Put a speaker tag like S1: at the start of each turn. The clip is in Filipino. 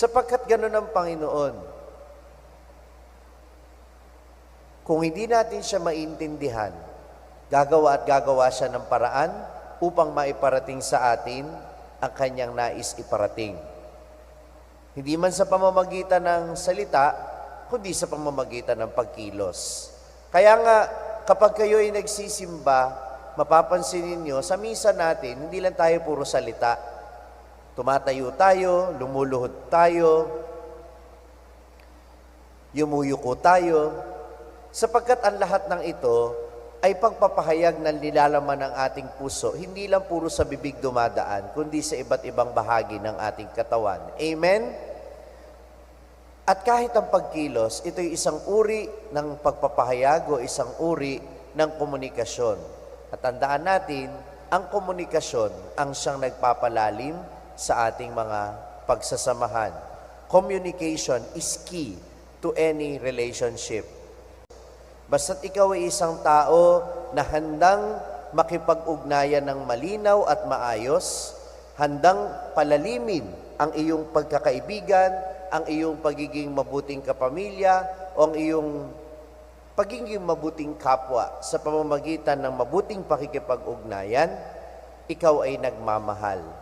S1: Sapagkat ganun ang Panginoon. Kung hindi natin siya maintindihan, gagawa at gagawa siya ng paraan upang maiparating sa atin ang kanyang nais iparating. Hindi man sa pamamagitan ng salita, kundi sa pamamagitan ng pagkilos. Kaya nga, kapag kayo ay nagsisimba, mapapansin ninyo, sa misa natin, hindi lang tayo puro salita. Tumatayo tayo, lumuluhod tayo, yumuyuko tayo, sapagkat ang lahat ng ito ay pagpapahayag ng nilalaman ng ating puso, hindi lang puro sa bibig dumadaan, kundi sa iba't ibang bahagi ng ating katawan. Amen? At kahit ang pagkilos, ito'y isang uri ng pagpapahayag o isang uri ng komunikasyon. At tandaan natin, ang komunikasyon ang siyang nagpapalalim sa ating mga pagsasamahan. Communication is key to any relationship. Basta't ikaw ay isang tao na handang makipag-ugnayan ng malinaw at maayos, handang palalimin ang iyong pagkakaibigan, ang iyong pagiging mabuting kapamilya, o ang iyong pagiging mabuting kapwa sa pamamagitan ng mabuting pakikipag-ugnayan, ikaw ay nagmamahal.